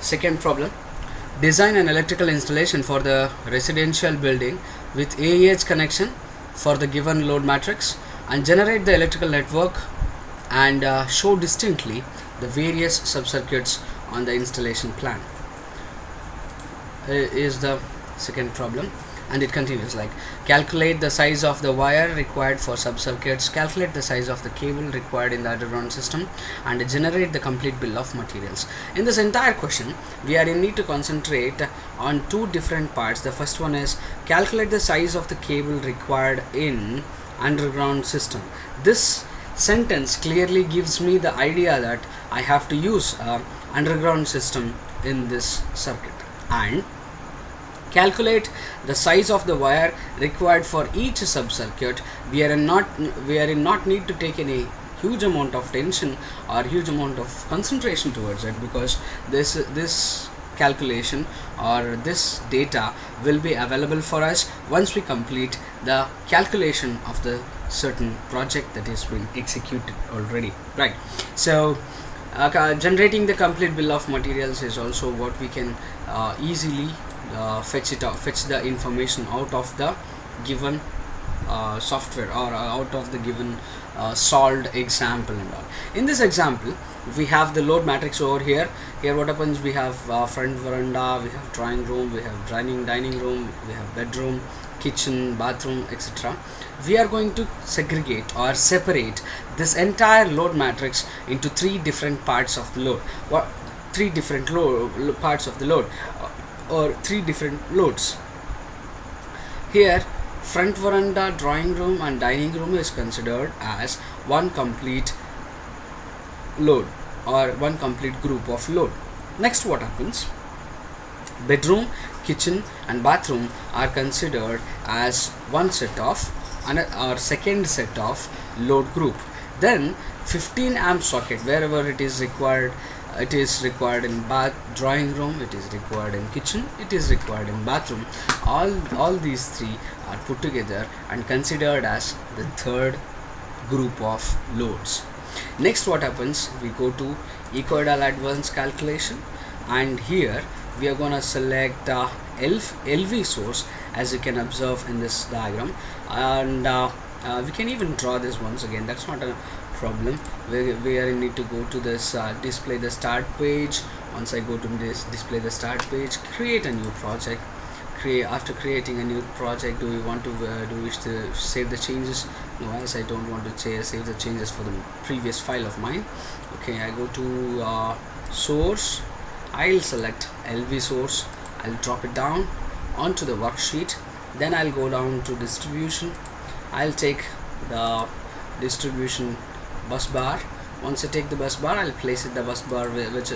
Second problem: design an electrical installation for the residential building with AEH connection for the given load matrix, and generate the electrical network and show distinctly the various subcircuits on the installation plan. Is the second problem, and it continues like: calculate the size of the wire required for subcircuits, calculate the size of the cable required in the underground system, and generate the complete bill of materials. In this entire question, we are in need to concentrate on two different parts. The first one is calculate the size of the cable required in underground system. This sentence clearly gives me the idea that I have to use underground system in this circuit, and calculate the size of the wire required for each subcircuit. We are in not need to take any huge amount of tension or huge amount of concentration towards it, because this calculation or this data will be available for us once we complete the calculation of the certain project that is being executed already, right? So generating the complete bill of materials is also what we can easily fetch the information out of the given software, or out of the given solved example and all. In this example, we have the load matrix over here. What happens: we have front veranda, we have drawing room, we have dining room, we have bedroom, kitchen, bathroom, etc. We are going to segregate or separate this entire load matrix into three different parts of the load, or three different parts of the load, or three different loads. Here, front veranda, drawing room and dining room is considered as one complete load, or one complete group of load. Next, what happens: bedroom, kitchen and bathroom are considered as one set of or second set of load group. Then 15 amp socket, wherever it is required, it is required in drawing room, it is required in kitchen, it is required in bathroom. All these three are put together and considered as the third group of loads. Next, what happens: we go to equidal advanced calculation, and here we are going to select LV source, as you can observe in this diagram, and we can even draw this once again, that's not a problem. We are need to go to this display the start page. Once I go to this display the start page, create a new project. After creating a new project, do we wish to save the changes? No, as I don't want to save the changes for the previous file of mine. Okay, I go to source, I'll select LV source, I'll drop it down onto the worksheet. Then I'll go down to distribution, I'll take the distribution bus bar. Once I take the bus bar, I'll place it the bus bar which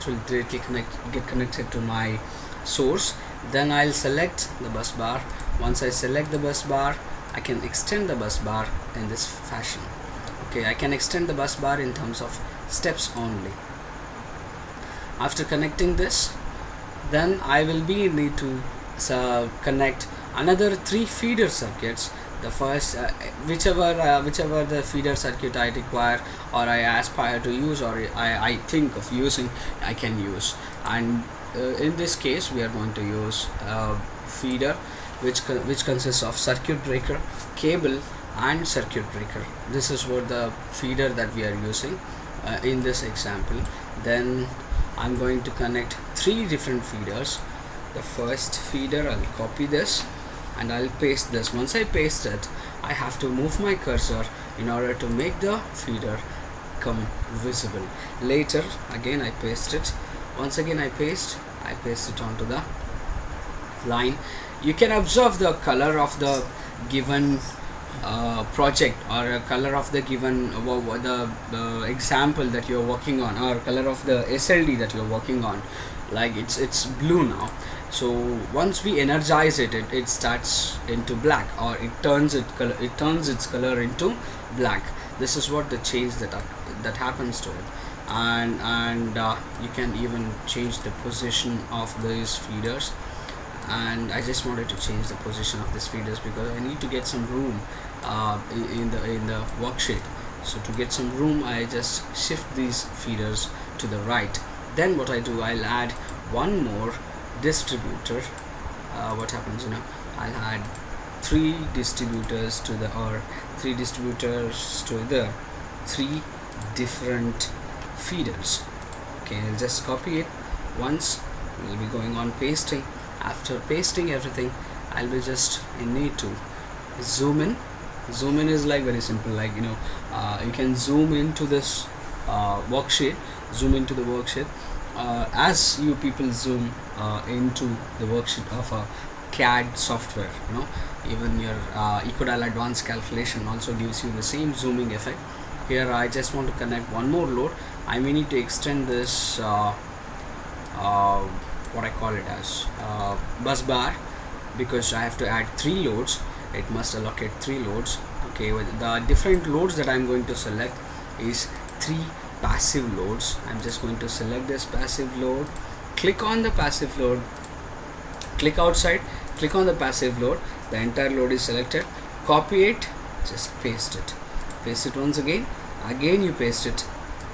will directly get connected to my source. Then I'll select the bus bar. Once I select the bus bar, I can extend the bus bar in this fashion. Okay, I can extend the bus bar in terms of steps only. After connecting this, then I will need to connect another three feeder circuits. The first, whichever the feeder circuit I require, or I aspire to use, or I think of using, I can use. And in this case, we are going to use feeder which consists of circuit breaker, cable and circuit breaker. This is what the feeder that we are using in this example. Then I'm going to connect three different feeders. The first feeder, I'll copy this and I'll paste this. Once I paste it, I have to move my cursor in order to make the feeder come visible. Later again I paste it. Once again I paste it onto the line. You can observe the color of the given project, or color of the given the example that you're working on, or color of the SLD that you're working on. Like it's blue now. So once we energize it, it starts into black, or it turns its color into black. This is what the change that happens to it. And you can even change the position of these feeders. And I just wanted to change the position of these feeders because I need to get some room in the worksheet. So to get some room, I just shift these feeders to the right. Then what I do, I'll add one more distributor. What happens, I'll add three distributors to the three different feeders. Okay, I'll just copy it once. We'll be going on pasting. After pasting everything, I need to zoom in. Zoom in is like very simple, like you can zoom into this worksheet, as you people zoom into the worksheet of a CAD software. Even your Ecodal advanced calculation also gives you the same zooming effect. Here I just want to connect one more load. I may need to extend this what I call it as bus bar, because I have to add 3 loads. It must allocate 3 loads. Okay, with the different loads that I'm going to select is 3 passive loads. I'm just going to select this passive load, click on the passive load, click outside, click on the passive load. The entire load is selected. Copy it, just paste it once again you paste it,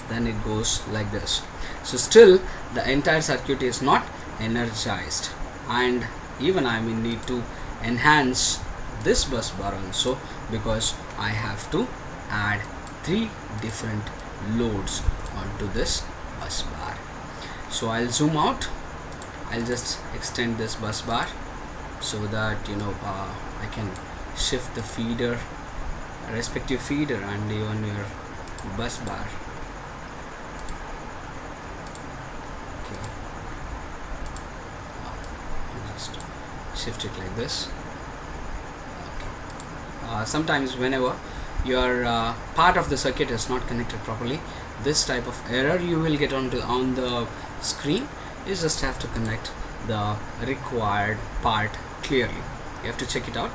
then it goes like this. So still the entire circuit is not energized, and even I may need to enhance this bus bar also, because I have to add 3 different loads onto this bus bar. So I'll zoom out, I'll just extend this bus bar so that I can shift the respective feeder and even your bus bar. Okay, I'll just shift it like this. Okay. Sometimes whenever your part of the circuit is not connected properly, this type of error you will get on the screen. You just have to connect the required part clearly. You have to check it out.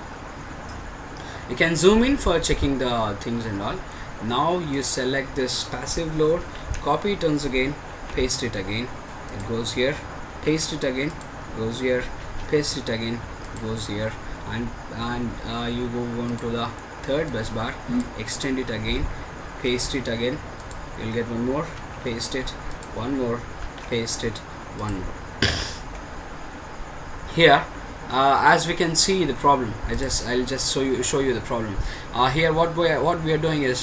You can zoom in for checking the things and all. Now you select this passive load, copy it once again, paste it again, it goes here, paste it again, goes here, paste it again, goes here, and you go on to the third bus bar, extend it again, paste it again, you'll get one more, paste it, one more, paste it, one more. Here as we can see the problem, I'll just show you the problem. Here what we are doing is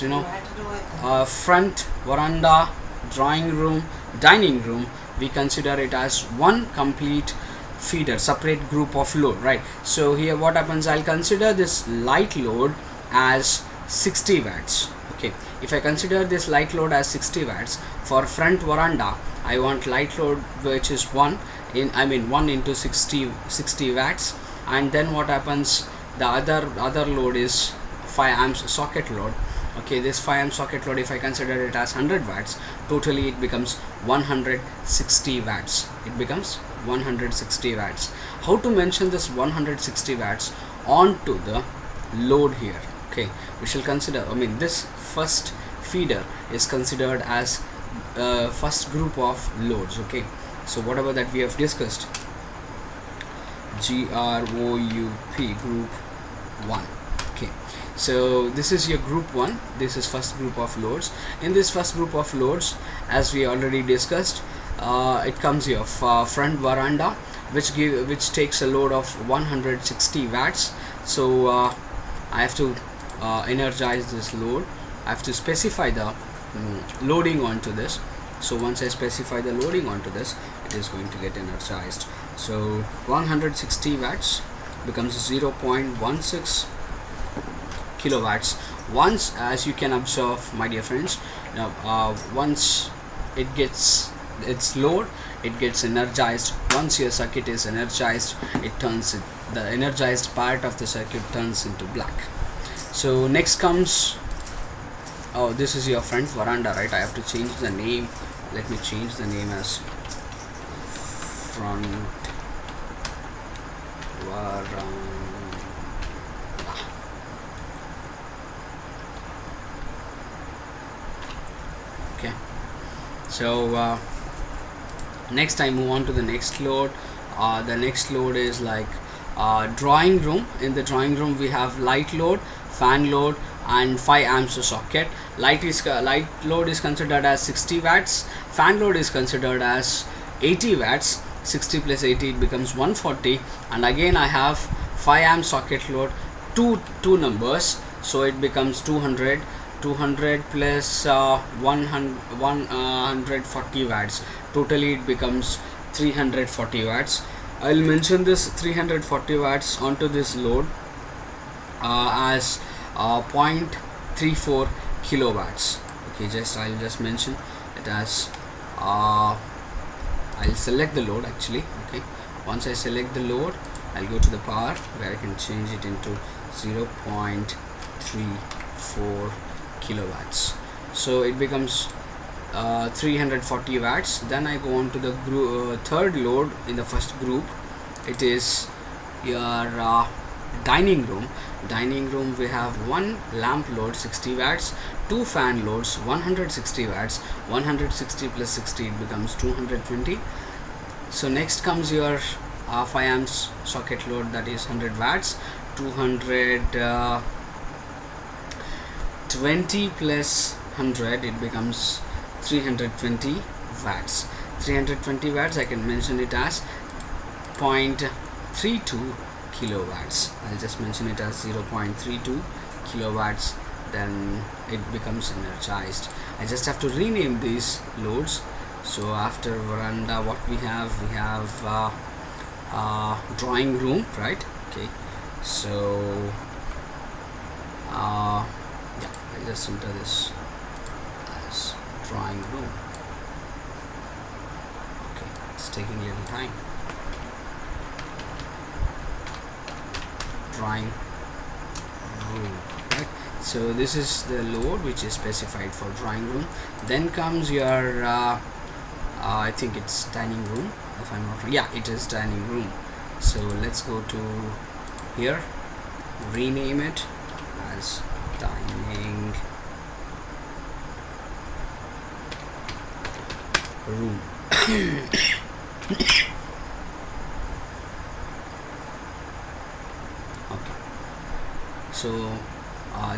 front, veranda, drawing room, dining room, we consider it as one complete feeder, separate group of load, right? So here what happens, I'll consider this light load as 60 watts. Okay, if I consider this light load as 60 watts for front veranda, I want light load which is 1 into 60 watts, and then what happens, the other load is 5 amps socket load. Okay, this 5 amp socket load, if I consider it as 100 watts, totally it becomes 160 watts. It becomes 160 watts. How to mention this 160 watts onto the load here? Okay, we shall consider, this first feeder is considered as first group of loads. Okay, so whatever that we have discussed, GROUP, group 1. Okay, so this is your group 1, this is first group of loads. In this first group of loads, as we already discussed, it comes here front veranda, which takes a load of 160 watts. So I have to energize this load. I have to specify the loading onto this. So once I specify the loading onto this, it is going to get energized. So 160 watts becomes 0.16 kilowatts. Once, as you can observe, my dear friends, now once it gets its load, it gets energized. Once your circuit is energized, the energized part of the circuit turns into black. So next comes, this is your front veranda, right? I have to change the name. Let me change the name as front veranda. Okay, so next I move on to the next load. The next load is like drawing room. In the drawing room we have light load, fan load, and 5 amps a socket. Light load is considered as 60 watts. Fan load is considered as 80 watts. 60 plus 80, it becomes 140. And again I have 5 amp socket load, two numbers, so it becomes 200 plus 140 watts. Totally it becomes 340 watts. I'll mention this 340 watts onto this load as 0.34 kilowatts. Okay, I'll just mention it as I'll select the load actually. Okay, once I select the load, I'll go to the power where I can change it into 0.34 kilowatts. So it becomes 340 watts. Then I go on to the third load in the first group. It is your dining room. We have one lamp load 60 watts, two fan loads 160 watts. 160 plus 60, it becomes 220. So next comes your 5 amps socket load, that is 100 watts. 220 plus 100, it becomes 320 watts. 320 watts, I can mention it as 0.32 kilowatts. I'll just mention it as 0.32 kilowatts. Then it becomes energized. I just have to rename these loads. So after veranda, what we have drawing room, right? Okay, so yeah, I'll just enter this as drawing room. Okay, it's taking a little time. Drawing room, right? So this is the load which is specified for drawing room. Then comes your I think it's dining room, if I'm not wrong. Yeah, it is dining room. So let's go to here, rename it as dining room. Okay, so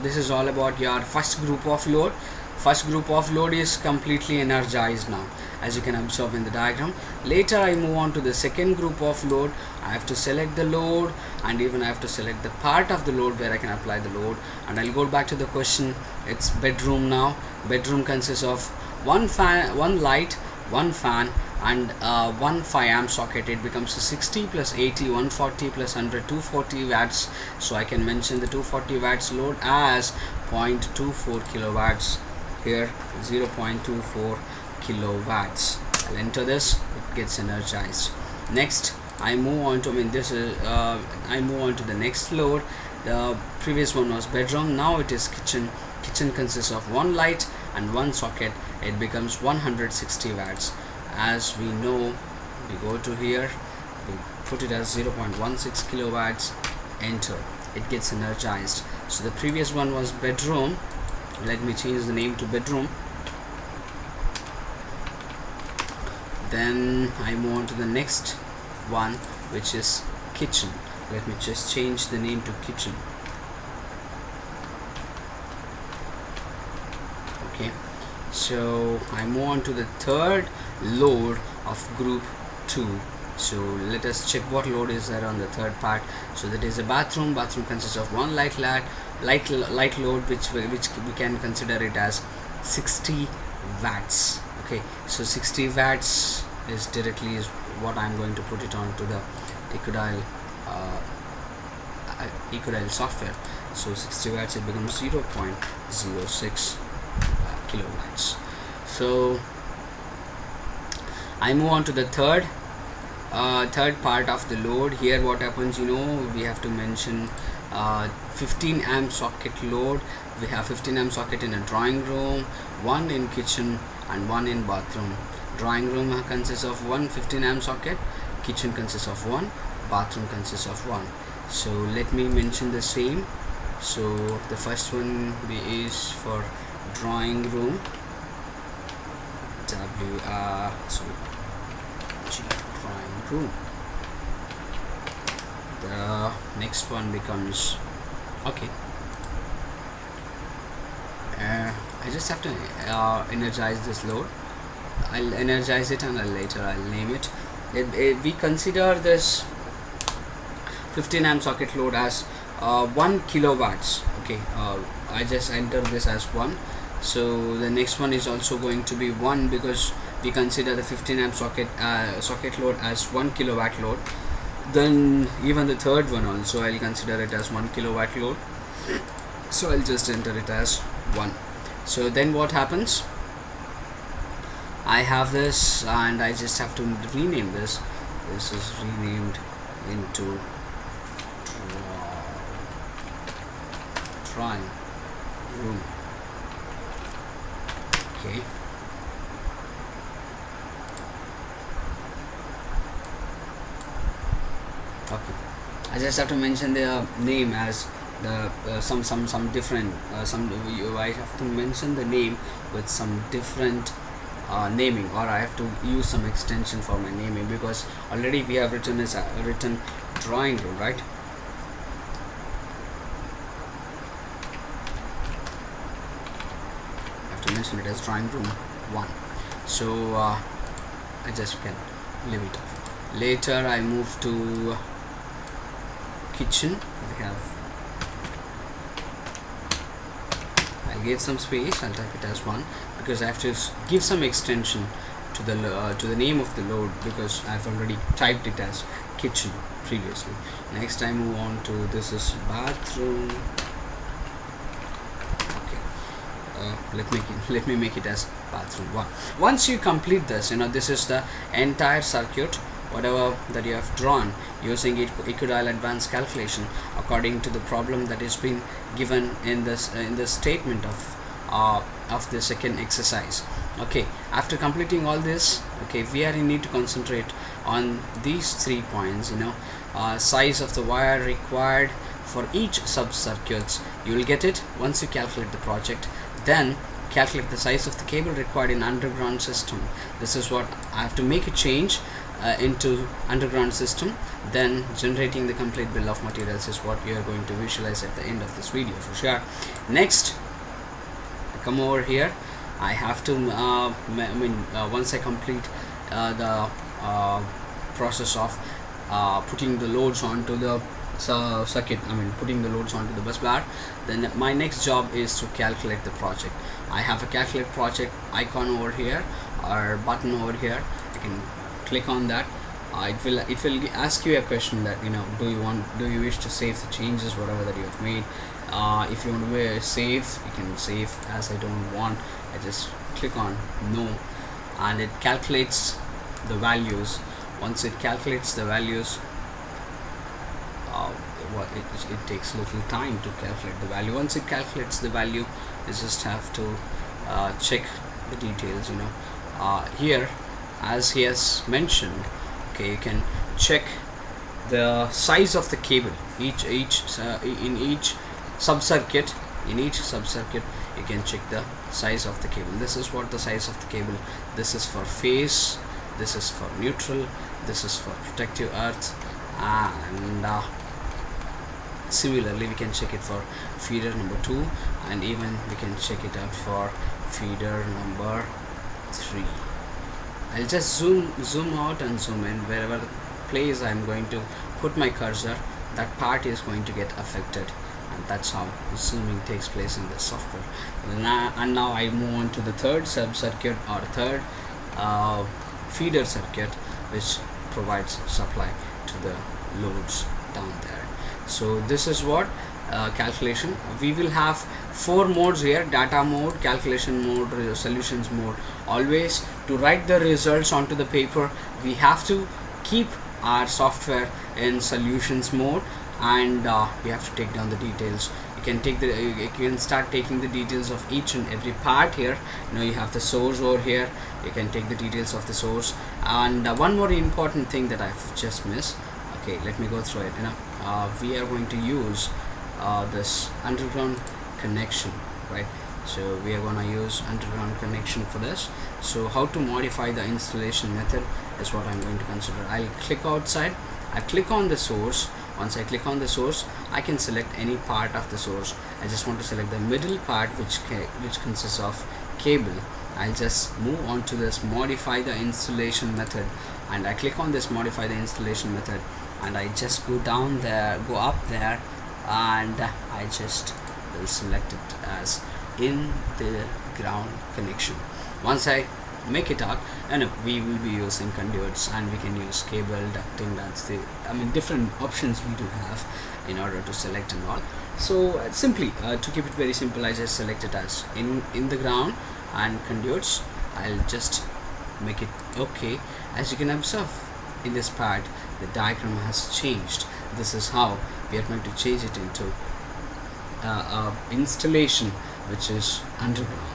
this is all about your first group of load. First group of load is completely energized now, as you can observe in the diagram. Later I move on to the second group of load. I have to select the load, and even I have to select the part of the load where I can apply the load. And I'll go back to the question. It's bedroom now. Bedroom consists of one fan, one light, one fan, and one 5 amp socket. It becomes a 60 plus 80, 140 plus 100, 240 watts. So I can mention the 240 watts load as 0.24 kilowatts. Here 0.24 kilowatts. I'll enter this, it gets energized. Next I move on to I move on to the next load. The previous one was bedroom, now it is kitchen. Kitchen consists of one light and one socket. It becomes 160 watts. As we know, we go to here, we put it as 0.16 kilowatts, enter, it gets energized. So the previous one was bedroom. Let me change the name to bedroom. Then I move on to the next one, which is kitchen. Let me just change the name to kitchen. Okay, so I move on to the third load of group 2. So let us check what load is there on the third part. So that is a bathroom. Bathroom consists of one light load, which we can consider it as 60 watts. Okay, so 60 watts is directly is what I'm going to put it on to the Ecodial software. So 60 watts, it becomes 0.06 kilowatts. So I move on to the third part of the load. Here what happens, we have to mention 15 amp socket load. We have 15 amp socket in a drawing room, one in kitchen, and one in bathroom. Drawing room consists of one 15 amp socket, kitchen consists of one, bathroom consists of one. So let me mention the same. So the first one is for drawing room, drawing room. The next one becomes, okay, I just have to energize this load. I'll energize it and I'll name it. We consider this 15 amp socket load as 1 kilowatts. Okay, I just enter this as 1. So the next one is also going to be 1, because we consider the 15 amp socket load as 1 kilowatt load. Then even the third one also I'll consider it as 1 kilowatt load, so I'll just enter it as 1. So then what happens, I have this and I just have to rename this. This is renamed into drawing room. Okay, I just have to mention the name as the some different I have to mention the name with some different naming, or I have to use some extension for my naming, because already we have written drawing room, right? I have to mention it as drawing room 1. So I just can leave it off. Later I move to kitchen. I'll give some space. I'll type it as 1, because I have to give some extension to the name of the load, because I've already typed it as kitchen previously. Next I move on to, this is bathroom. Okay, let me make it as bathroom 1. Once you complete this, this is the entire circuit, whatever that you have drawn using equidistal advanced calculation according to the problem that is been given in this statement of the second exercise. Okay, after completing all this, okay, we are in need to concentrate on these 3 points. Size of the wire required for each sub circuits, you will get it once you calculate the project. Then calculate the size of the cable required in underground system. This is what I have to make a change into underground system. Then generating the complete bill of materials is what you are going to visualize at the end of this video for sure. Next, come over here. I have to once I complete the process of putting the loads onto the circuit, putting the loads onto the bus bar, then my next job is to calculate the project. I have a calculate project icon over here, or button over here. I can click on that. It will ask you a question that do you wish to save the changes whatever that you have made. If you want to save, you can save. As I don't want, I just click on no, and it calculates the values. Once it calculates the values, it takes little time to calculate the value. Once it calculates the value, you just have to check the details. Here, as he has mentioned, okay, you can check the size of the cable. In each sub circuit, you can check the size of the cable. This is what the size of the cable. This is for phase, this is for neutral, this is for protective earth, and similarly we can check it for feeder number 2, and even we can check it out for feeder number 3. I'll just zoom out and zoom in. Wherever place I'm going to put my cursor, that part is going to get affected, and that's how zooming takes place in this software. And now I move on to the third sub circuit, or third feeder circuit, which provides supply to the loads down there. So this is what calculation. We will have 4 modes here: data mode, calculation mode, solutions mode. Always, to write the results onto the paper, we have to keep our software in solutions mode, and we have to take down the details. You can start taking the details of each and every part here. You have the source over here. You can take the details of the source. And one more important thing that I've just missed. Okay, let me go through it. We are going to use this underground connection, right? So we are going to use underground connection for this. So how to modify the installation method is what I'm going to consider. I'll click outside. I click on the source. Once I click on the source, I can select any part of the source. I just want to select the middle part, which consists of cable. I'll just move on to this modify the installation method, and I click on this modify the installation method, and I just go down there, go up there, and I just will select it as in the ground connection. Once I make it out, and we will be using conduits, and we can use cable ducting. That's the different options we do have in order to select and all. So simply to keep it very simple, I just select it as in the ground and conduits. I'll just make it okay. As you can observe in this part, the diagram has changed. This is how we are going to change it into installation which is underground.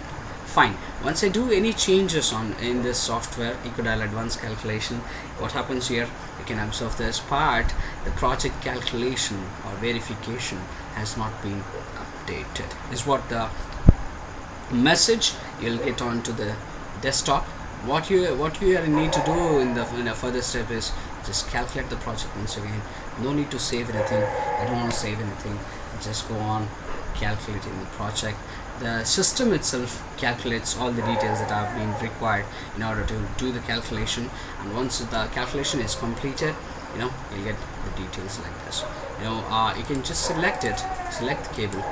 Fine. Once I do any changes in this software, EcoDial Advanced Calculation, what happens here, you can observe this part, the project calculation or verification has not been updated, is what the message you'll get onto the desktop. What you need to do in a further step is just calculate the project once again. No need to save anything. I don't want to save anything. Just go on calculating the project. The system itself calculates all the details that have been required in order to do the calculation, and once the calculation is completed, you'll get the details like this. You can just select the cable,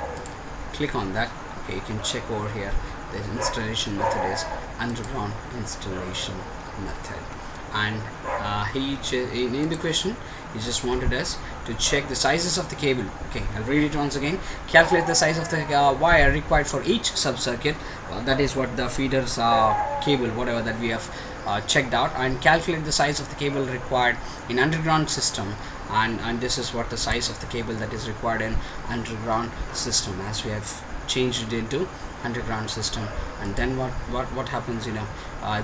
click on that. Okay, you can check over here. The installation method is underground installation method, and in the question he just wanted us to check the sizes of the cable. Okay, I'll read it once again. Calculate the size of the wire required for each sub-circuit. That is what the feeders cable, whatever that we have checked out, and calculate the size of the cable required in underground system, and this is what the size of the cable that is required in underground system, as we have changed it into underground system. And then what happens,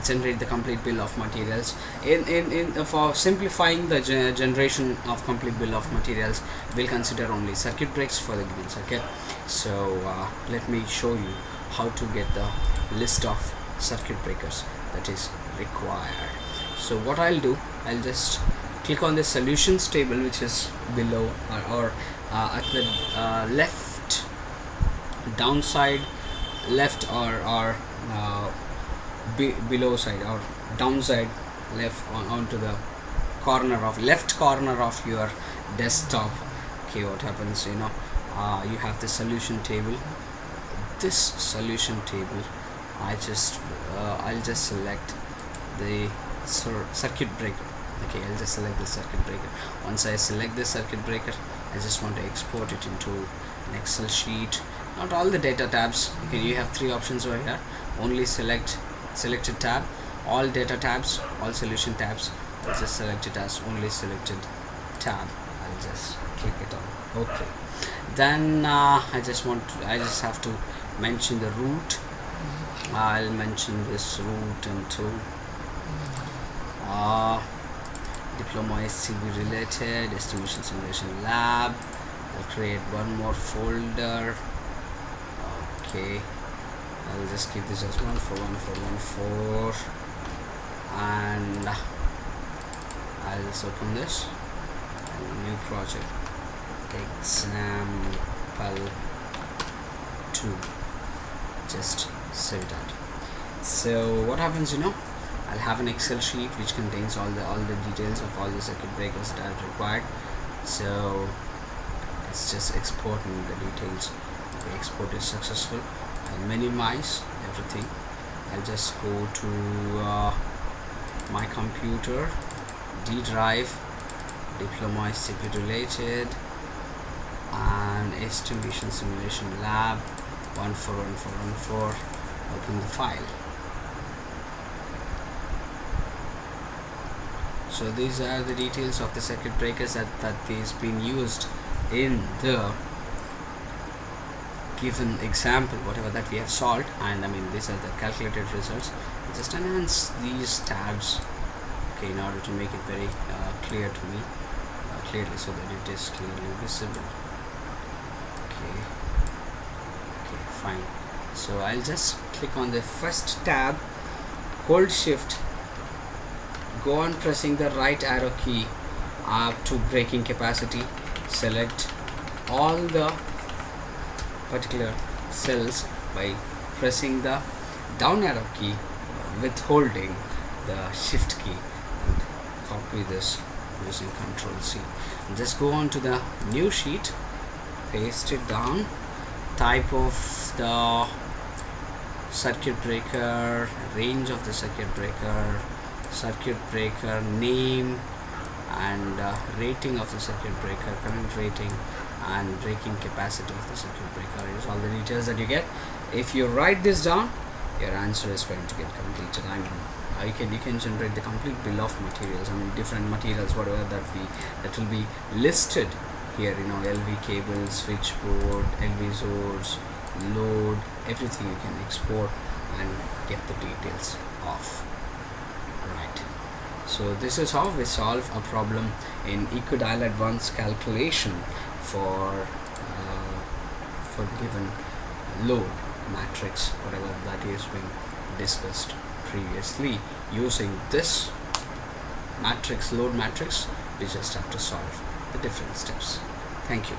generate the complete bill of materials. For simplifying the generation of complete bill of materials, we'll consider only circuit breaks for the given circuit. So let me show you how to get the list of circuit breakers that is required. So what I'll do, I'll just click on the solutions table, which is below or at the left downside, left or below side or downside left onto the left corner of your desktop. Okay, what happens, you have the solution table. This solution table, I'll just select the circuit breaker. Okay, I'll just select the circuit breaker. Once I select the circuit breaker, I just want to export it into an Excel sheet. Not all the data tabs. Okay, you have three options over here. Only selected tab, all data tabs, all solution tabs. I'll just select it as only selected tab. I'll just click it on okay. Then I just have to mention the root. I'll mention this root into diploma SCB related estimation simulation lab. I'll create one more folder. Okay, I'll just keep this as 14141 and I'll just open this new project, example 2. Just save it out. So what happens, I'll have an Excel sheet which contains all the details of all the circuit breakers that are required. So it's just exporting the details. The export is successful. I'll minimize everything. I'll just go to my computer, D drive, diploma SCP related, and estimation simulation lab 141414. Open the file. So these are the details of the circuit breakers that is being used in the given example, whatever that we have solved. And these are the calculated results. Just enhance these tabs, okay, in order to make it very clear to me, clearly, so that it is clearly visible. Okay, fine. So I'll just click on the first tab, hold shift, go on pressing the right arrow key up to breaking capacity. select all the particular cells by pressing the down arrow key, with holding the shift key, and copy this using Ctrl C. And just go on to the new sheet, paste it down, type of the circuit breaker, range of the circuit breaker name, and rating of the circuit breaker, current rating, and breaking capacity of the circuit breaker is all the details that you get. If you write this down, your answer is going to get completed. You can generate the complete bill of materials. Different materials, whatever that will be listed here, LV cable, switchboard, LV source, load, everything you can export and get the details of. Right. So this is how we solve a problem in equidial advanced calculation for given load matrix, whatever that is being discussed previously. Using this matrix, load matrix, we just have to solve the different steps. Thank you.